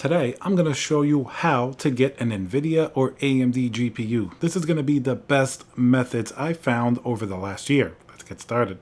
Today, I'm going to show you how to get an Nvidia or AMD GPU. This is going to be the best methods I found over the last year. Let's get started.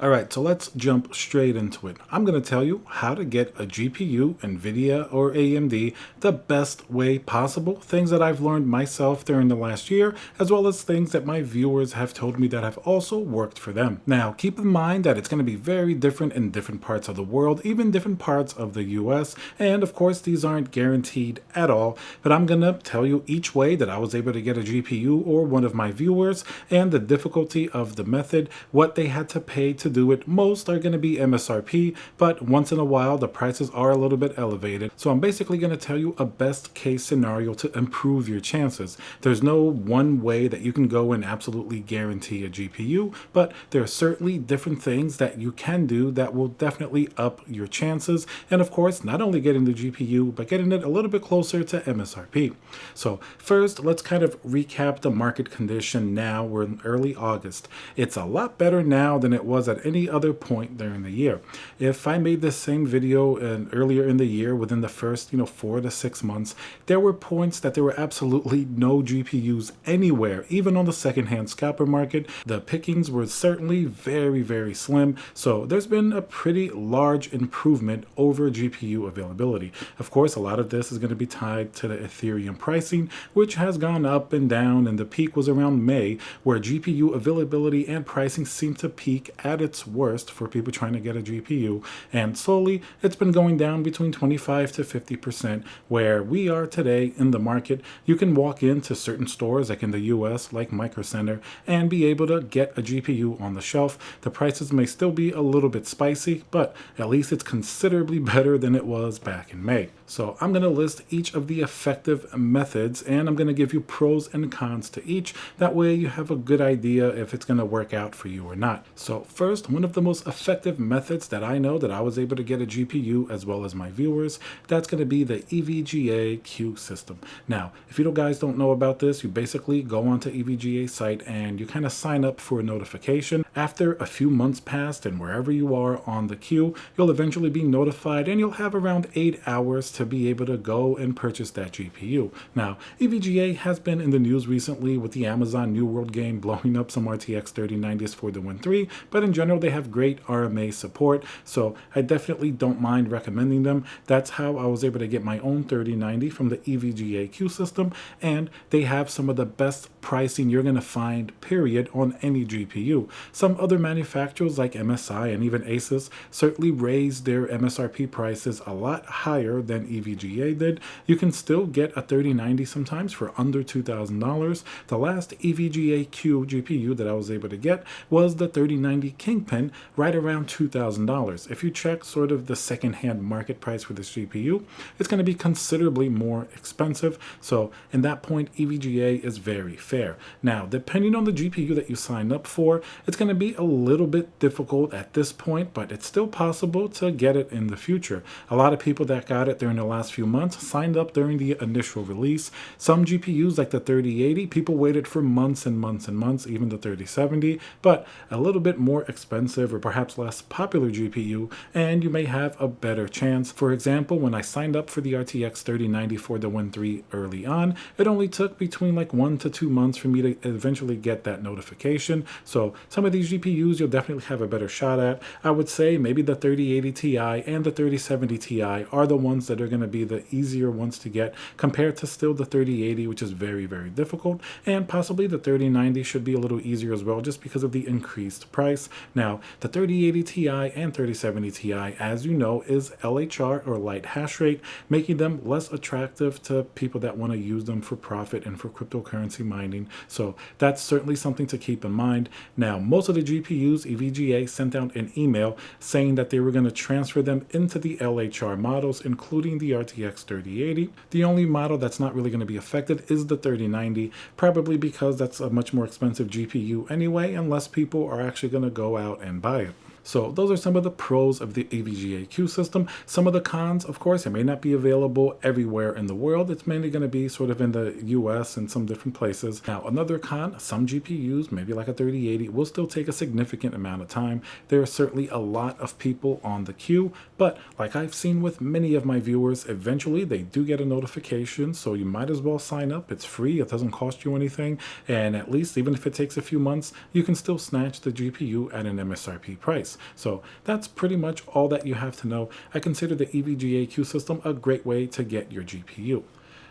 Alright, so let's jump straight into it. I'm going to tell you how to get a GPU, Nvidia or AMD, the best way possible, things that I've learned myself during the last year, as well as things that my viewers have told me that have also worked for them. Now, keep in mind that it's going to be very different in different parts of the world, even different parts of the US, and of course these aren't guaranteed at all, but I'm going to tell you each way that I was able to get a GPU or one of my viewers, and the difficulty of the method, what they had to pay to do it. Most are going to be MSRP, but once in a while the prices are a little bit elevated. So I'm basically going to tell you a best case scenario to improve your chances. There's no one way that you can go and absolutely guarantee a GPU, but there are certainly different things that you can do that will definitely up your chances. And of course, not only getting the GPU, but getting it a little bit closer to MSRP. So first, let's kind of recap the market condition now. We're in early August. It's a lot better now than it was at any other point during the year. If I made this same video earlier in the year, within the first 4 to 6 months, there were points that there were absolutely no GPUs anywhere. Even on the secondhand scalper market, the pickings were certainly very, very slim. So there's been a pretty large improvement over GPU availability. Of course, a lot of this is going to be tied to the Ethereum pricing, which has gone up and down, and the peak was around May, where GPU availability and pricing seemed to peak at its worst for people trying to get a GPU, and slowly it's been going down between 25 to 50%. Where we are today in the market, you can walk into certain stores like in the US, like Micro Center, and be able to get a GPU on the shelf. The prices may still be a little bit spicy, but at least it's considerably better than it was back in May. So I'm going to list each of the effective methods, and I'm going to give you pros and cons to each. That way you have a good idea if it's going to work out for you or not. So first, one of the most effective methods that I know that I was able to get a GPU as well as my viewers, that's going to be the EVGA queue system. Now, if you guys don't know about this, you basically go onto EVGA site and you kind of sign up for a notification. After a few months passed and wherever you are on the queue, you'll eventually be notified, and you'll have around 8 hours to be able to go and purchase that GPU. Now, EVGA has been in the news recently with the Amazon New World game blowing up some RTX 3090s for the Win 3, but in general they have great RMA support, so I definitely don't mind recommending them. That's how I was able to get my own 3090 from the EVGA queue system, and they have some of the best pricing you're going to find, period, on any GPU. Some other manufacturers like MSI and even Asus certainly raised their MSRP prices a lot higher than EVGA did. You can still get a 3090 sometimes for under $2,000. The last EVGA Q GPU that I was able to get was the 3090 Kingpin, right around $2,000. If you check sort of the second-hand market price for this GPU, it's going to be considerably more expensive. So in that point, EVGA is very fair. Now, depending on the GPU that you sign up for, it's going to be a little bit difficult at this point, but it's still possible to get it in the future. A lot of people that got it during the last few months signed up during the initial release. Some GPUs like the 3080, people waited for months and months and months, even the 3070, but a little bit more expensive or perhaps less popular GPU, and you may have a better chance. For example, when I signed up for the RTX 3090 for the Win 3 early on, it only took between like 1 to 2 months for me to eventually get that notification. So some of these GPUs you'll definitely have a better shot at. I would say maybe the 3080 Ti and the 3070 Ti are the ones that are going to be the easier ones to get compared to still the 3080, which is very, very difficult, and possibly the 3090 should be a little easier as well just because of the increased price. Now, the 3080 Ti and 3070 Ti, as you know, is LHR or light hash rate, making them less attractive to people that want to use them for profit and for cryptocurrency mining. So that's certainly something to keep in mind. Now, most of the GPUs, EVGA sent out an email saying that they were going to transfer them into the LHR models, including the RTX 3080. The only model that's not really going to be affected is the 3090, probably because that's a much more expensive GPU anyway, and less people are actually going to go out and buy it. So those are some of the pros of the EVGA system. Some of the cons, of course, it may not be available everywhere in the world. It's mainly going to be sort of in the US and some different places. Now, another con, some GPUs, maybe like a 3080, will still take a significant amount of time. There are certainly a lot of people on the queue, but like I've seen with many of my viewers, eventually they do get a notification, so you might as well sign up. It's free, it doesn't cost you anything, and at least even if it takes a few months, you can still snatch the GPU at an MSRP price. So that's pretty much all that you have to know. I consider the EVGA system a great way to get your GPU.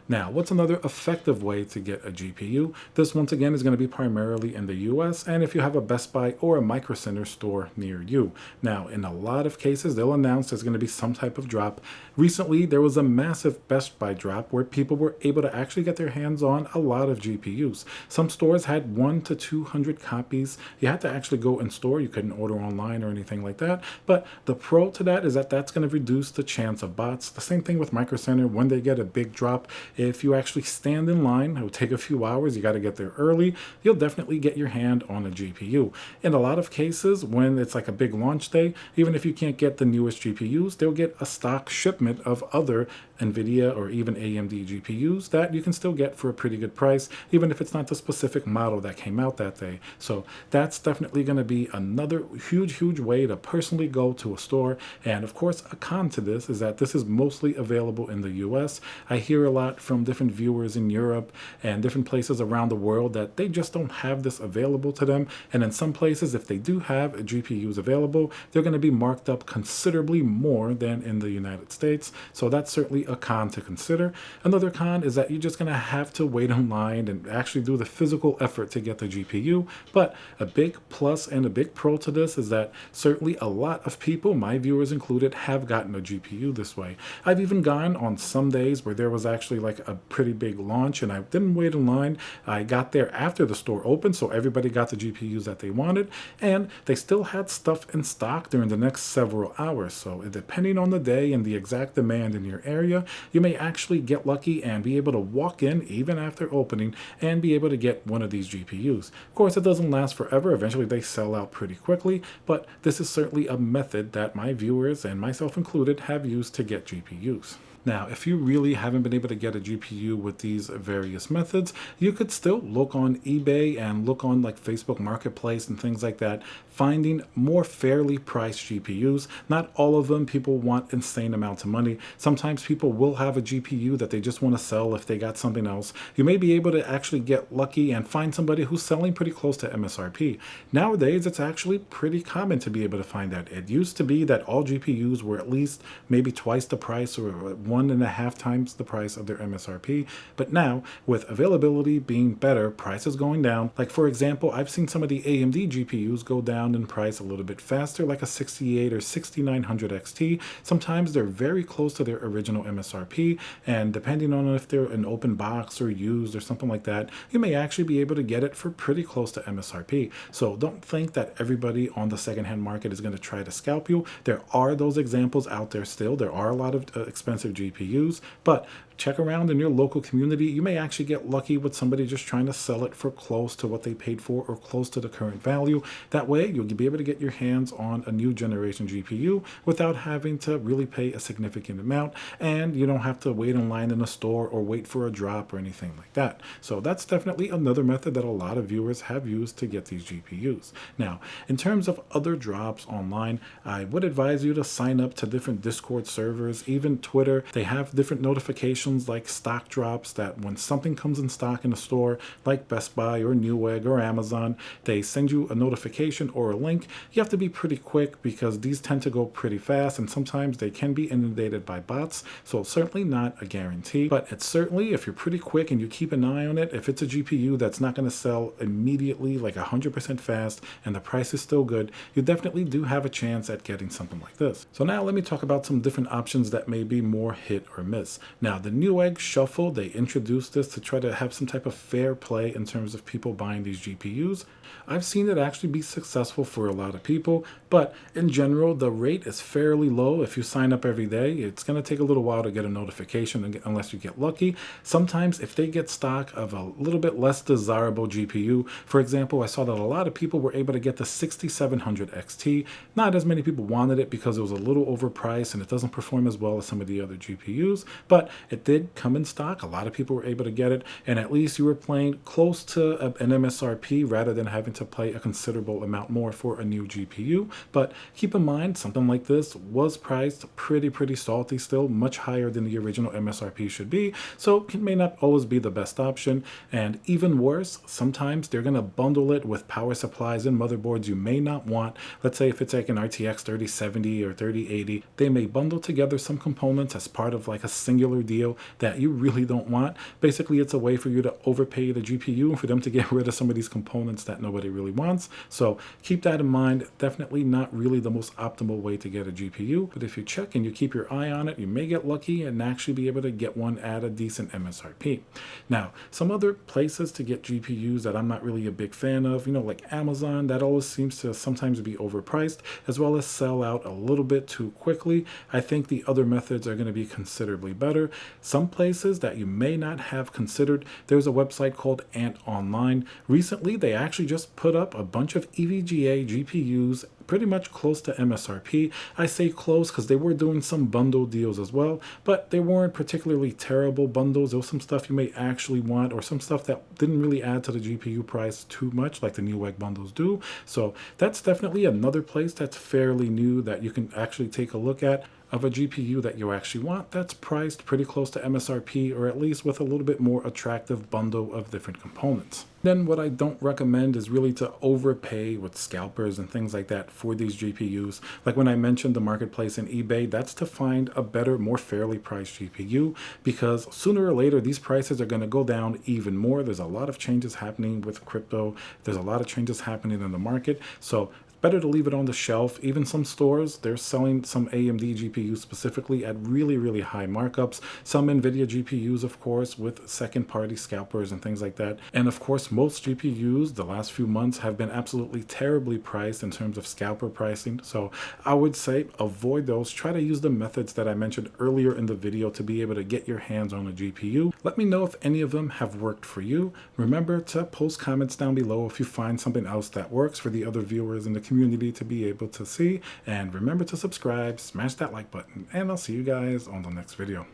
Now, what's another effective way to get a GPU? This, once again, is going to be primarily in the US, and if you have a Best Buy or a Micro Center store near you. Now, in a lot of cases, they'll announce there's going to be some type of drop. Recently, there was a massive Best Buy drop where people were able to actually get their hands on a lot of GPUs. Some stores had 100 to 200 copies. You had to actually go in store. You couldn't order online or anything like that. But the pro to that is that that's going to reduce the chance of bots. The same thing with Micro Center. When they get a big drop, if you actually stand in line, it will take a few hours, you got to get there early, you'll definitely get your hand on a GPU. In a lot of cases, when it's like a big launch day, even if you can't get the newest GPUs, they'll get a stock shipment of other Nvidia or even AMD GPUs that you can still get for a pretty good price, even if it's not the specific model that came out that day. So that's definitely going to be another huge way to personally go to a store. And of course, a con to this is that this is mostly available in the US. I hear a lot from different viewers in Europe and different places around the world that they just don't have this available to them. And in some places, if they do have GPUs available, they're going to be marked up considerably more than in the United States. So that's certainly a con to consider. Another con is that you're just going to have to wait in line and actually do the physical effort to get the GPU. But a big plus and a big pro to this is that certainly a lot of people, my viewers included, have gotten a GPU this way. I've even gone on some days where there was actually like a pretty big launch and I didn't wait in line. I got there after the store opened, so everybody got the GPUs that they wanted, and they still had stuff in stock during the next several hours. So depending on the day and the exact demand in your area, you may actually get lucky and be able to walk in even after opening and be able to get one of these GPUs. Of course, it doesn't last forever. Eventually they sell out pretty quickly, but this is certainly a method that my viewers and myself included have used to get GPUs. Now, if you really haven't been able to get a GPU with these various methods, you could still look on eBay and look on like Facebook Marketplace and things like that, finding more fairly priced GPUs. Not all of them people want insane amounts of money. Sometimes people will have a GPU that they just want to sell if they got something else. You may be able to actually get lucky and find somebody who's selling pretty close to MSRP. Nowadays, it's actually pretty common to be able to find that. It used to be that all GPUs were at least maybe twice the price or 1.5 times the price of their MSRP. But now, with availability being better, prices going down. Like for example, I've seen some of the AMD GPUs go down in price a little bit faster, like a 68 or 6900 XT. Sometimes they're very close to their original MSRP, and depending on if they're an open box or used or something like that, you may actually be able to get it for pretty close to MSRP. So don't think that everybody on the secondhand market is going to try to scalp you. There are those examples out there still. There are a lot of expensive GPUs, but check around in your local community. You may actually get lucky with somebody just trying to sell it for close to what they paid for or close to the current value. That way, you'll be able to get your hands on a new generation GPU without having to really pay a significant amount, and you don't have to wait in line in a store or wait for a drop or anything like that. So that's definitely another method that a lot of viewers have used to get these GPUs. Now, in terms of other drops online, I would advise you to sign up to different Discord servers, even Twitter. They have different notifications like stock drops that when something comes in stock in a store like Best Buy or Newegg or Amazon, they send you a notification or a link. You have to be pretty quick because these tend to go pretty fast and sometimes they can be inundated by bots. So it's certainly not a guarantee, but it's certainly, if you're pretty quick and you keep an eye on it, if it's a GPU that's not going to sell immediately like 100% fast and the price is still good, you definitely do have a chance at getting something like this. So now let me talk about some different options that may be more hit or miss. Now, the Newegg Shuffle, they introduced this to try to have some type of fair play in terms of people buying these GPUs. I've seen it actually be successful for a lot of people, but in general, the rate is fairly low. If you sign up every day, it's going to take a little while to get a notification unless you get lucky. Sometimes if they get stock of a little bit less desirable GPU, for example, I saw that a lot of people were able to get the 6700 XT. Not as many people wanted it because it was a little overpriced and it doesn't perform as well as some of the other GPUs, but it did come in stock. A lot of people were able to get it, and at least you were playing close to an MSRP rather than having to pay a considerable amount more for a new GPU. But keep in mind, something like this was priced pretty salty still, much higher than the original MSRP should be, so it may not always be the best option. And even worse, sometimes they're going to bundle it with power supplies and motherboards you may not want. Let's say if it's like an RTX 3070 or 3080, they may bundle together some components as part of like a singular deal that you really don't want. Basically, it's a way for you to overpay the GPU and for them to get rid of some of these components that nobody really wants. So keep that in mind. Definitely not really the most optimal way to get a GPU, but if you check and you keep your eye on it, you may get lucky and actually be able to get one at a decent MSRP. Now, some other places to get GPUs that I'm not really a big fan of, like Amazon, that always seems to sometimes be overpriced, as well as sell out a little bit too quickly. I think the other methods are going to be considerably better. Some places that you may not have considered, there's a website called Ant Online. Recently, they actually just put up a bunch of EVGA GPUs pretty much close to MSRP. I say close because they were doing some bundle deals as well, but they weren't particularly terrible bundles. There was some stuff you may actually want, or some stuff that didn't really add to the GPU price too much like the Newegg bundles do. So that's definitely another place that's fairly new that you can actually take a look at, of a GPU that you actually want that's priced pretty close to MSRP, or at least with a little bit more attractive bundle of different components. Then what I don't recommend is really to overpay with scalpers and things like that for these GPUs. Like when I mentioned the marketplace and eBay, that's to find a better, more fairly priced GPU, because sooner or later these prices are going to go down even more. There's a lot of changes happening with crypto. There's a lot of changes happening in the market. So better to leave it on the shelf. Even some stores, they're selling some AMD GPUs specifically at really high markups. Some Nvidia GPUs, of course, with second-party scalpers and things like that. And of course, most GPUs the last few months have been absolutely terribly priced in terms of scalper pricing. So I would say avoid those. Try to use the methods that I mentioned earlier in the video to be able to get your hands on a GPU. Let me know if any of them have worked for you. Remember to post comments down below if you find something else that works for the other viewers in the community to be able to see. And remember to subscribe, smash that like button, and I'll see you guys on the next video.